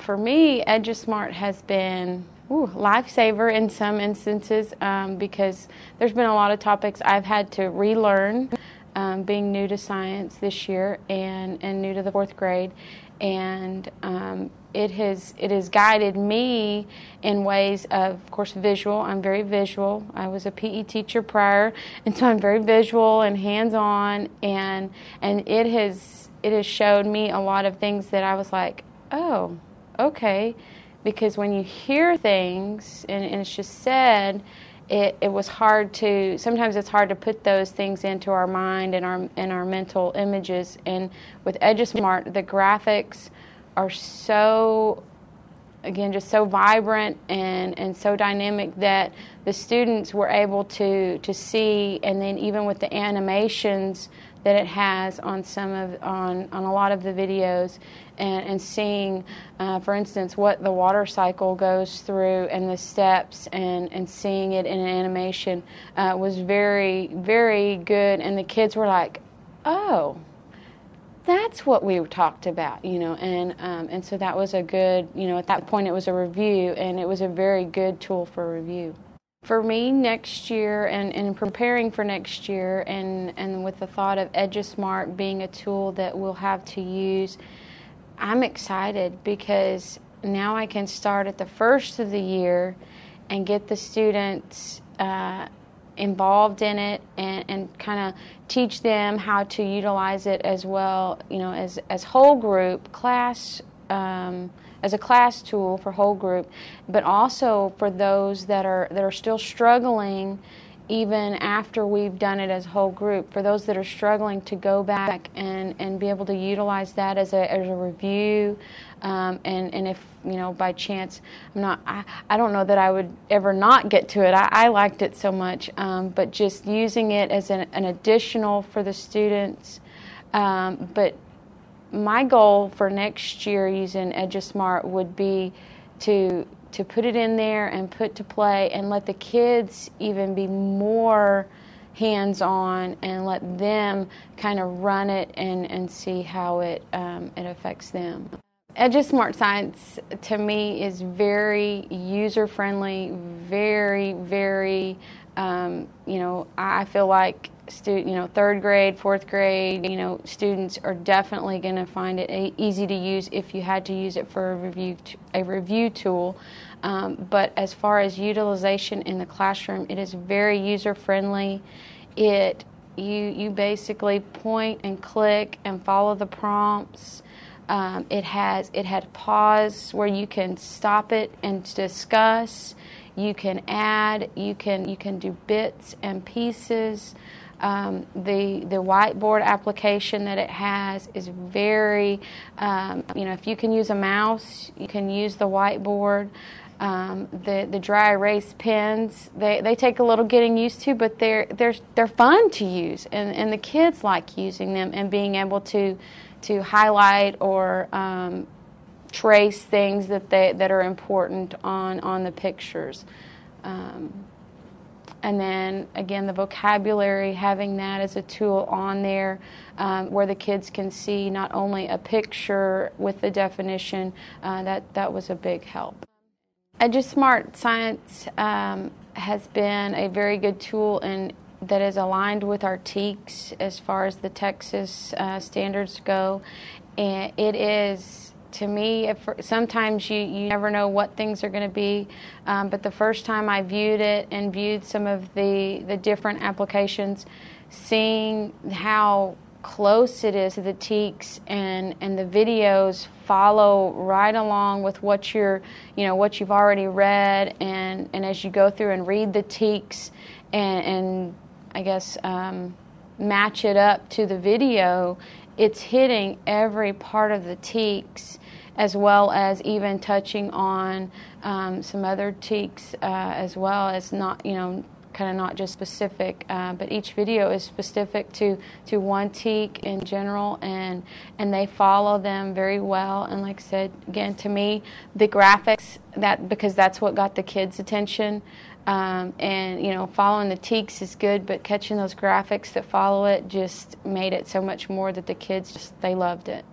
For me, EduSmart has been lifesaver in some instances because there's been a lot of topics I've had to relearn, being new to science this year and new to the fourth grade, and it has guided me in ways of course, visual. I'm very visual. I was a PE teacher prior, and so I'm very visual and hands-on, and it has showed me a lot of things that I was like, oh, okay, because when you hear things and it's just said, it was hard to, sometimes it's hard to put those things into our mind and our mental images. And with EduSmart, the graphics are so, again, just so vibrant and so dynamic that the students were able to see, and then even with the animations that it has on on a lot of the videos, and seeing, for instance, what the water cycle goes through and the steps, and seeing it in an animation was very, very good. And the kids were like, oh, that's what we talked about, and so that was a good, at that point it was a review, and it was a very good tool for review. For me, next year, and preparing for next year, and with the thought of EduSmart being a tool that we'll have to use, I'm excited because now I can start at the first of the year and get the students involved in it, and kind of teach them how to utilize it as well, as whole group class, as a class tool for whole group, but also for those that are still struggling even after we've done it as whole group, for those that are struggling to go back and be able to utilize that as a review, and if by chance I don't know that I would ever not get to it. I liked it so much, but just using it as an additional for the students, but my goal for next year using EduSmart would be to put it in there and put to play, and let the kids even be more hands-on, and let them kind of run it and see how it affects them. EduSmart Science to me is very user-friendly, very, very, I feel like third grade, fourth grade, students are definitely going to find it easy to use if you had to use it for a review tool. But as far as utilization in the classroom, it is very user-friendly. You basically point and click and follow the prompts. It had pause where you can stop it and discuss. You can add. You can do bits and pieces. The whiteboard application that it has is very, if you can use a mouse, you can use the whiteboard. The dry erase pens, they take a little getting used to, but they're fun to use, and the kids like using them and being able to highlight or trace things that are important on the pictures. And then, again, the vocabulary, having that as a tool on there where the kids can see not only a picture with the definition, that was a big help. EduSmart Science has been a very good tool that is aligned with our TEKS as far as the Texas standards go. And it is, to me, sometimes you never know what things are going to be, but the first time I viewed it and viewed some of the different applications, seeing how close it is to the TEKS, and the videos follow right along with what you've already read, and as you go through and read the TEKS and I guess match it up to the video, it's hitting every part of the TEKS, as well as even touching on some other TEKS as well, as kind of not just specific, but each video is specific to one TEK in general, and they follow them very well. And like I said, again, to me, the graphics, because that's what got the kids' attention, and following the TEKS is good, but catching those graphics that follow it just made it so much more that the kids they loved it.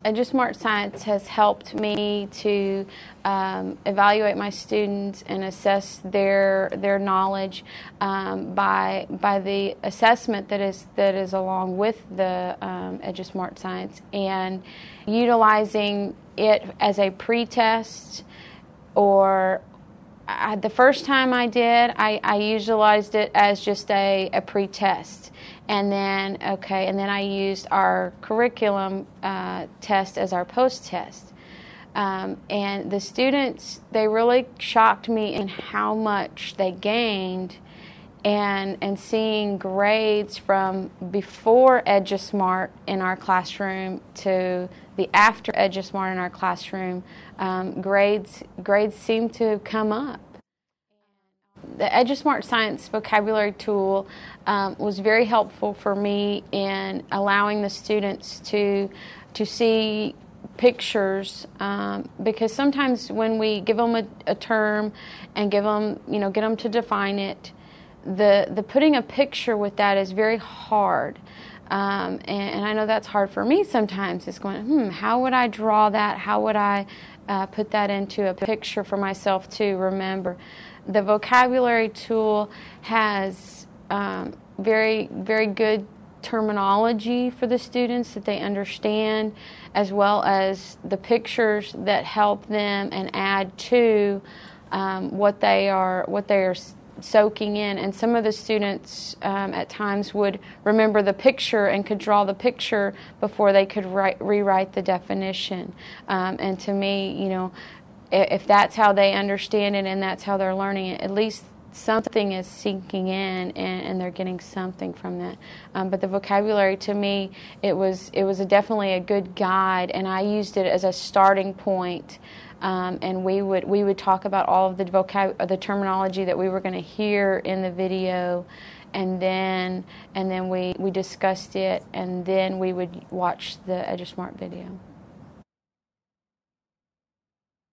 EduSmart Science has helped me to evaluate my students and assess their knowledge by the assessment that is along with the EduSmart Science, and utilizing it as a pretest. Or the first time I did, I utilized it as just a pretest. And then I used our curriculum test as our post-test. And the students, they really shocked me in how much they gained, and seeing grades from before EduSmart in our classroom to the after EduSmart in our classroom, grades seem to come up. The EduSmart Science vocabulary tool was very helpful for me in allowing the students to see pictures, because sometimes when we give them a term and get them to define it, the putting a picture with that is very hard. And I know that's hard for me sometimes. It's going, how would I draw that? How would I put that into a picture for myself to remember? The vocabulary tool has very, very good terminology for the students that they understand, as well as the pictures that help them and add to what they are soaking in. And some of the students at times would remember the picture and could draw the picture before they could rewrite the definition. And to me, if that's how they understand it and that's how they're learning it, at least something is sinking in, and they're getting something from that. But the vocabulary, to me, it was definitely a good guide, and I used it as a starting point. And we would talk about all of the terminology that we were going to hear in the video, and then we discussed it, and then we would watch the EduSmart video.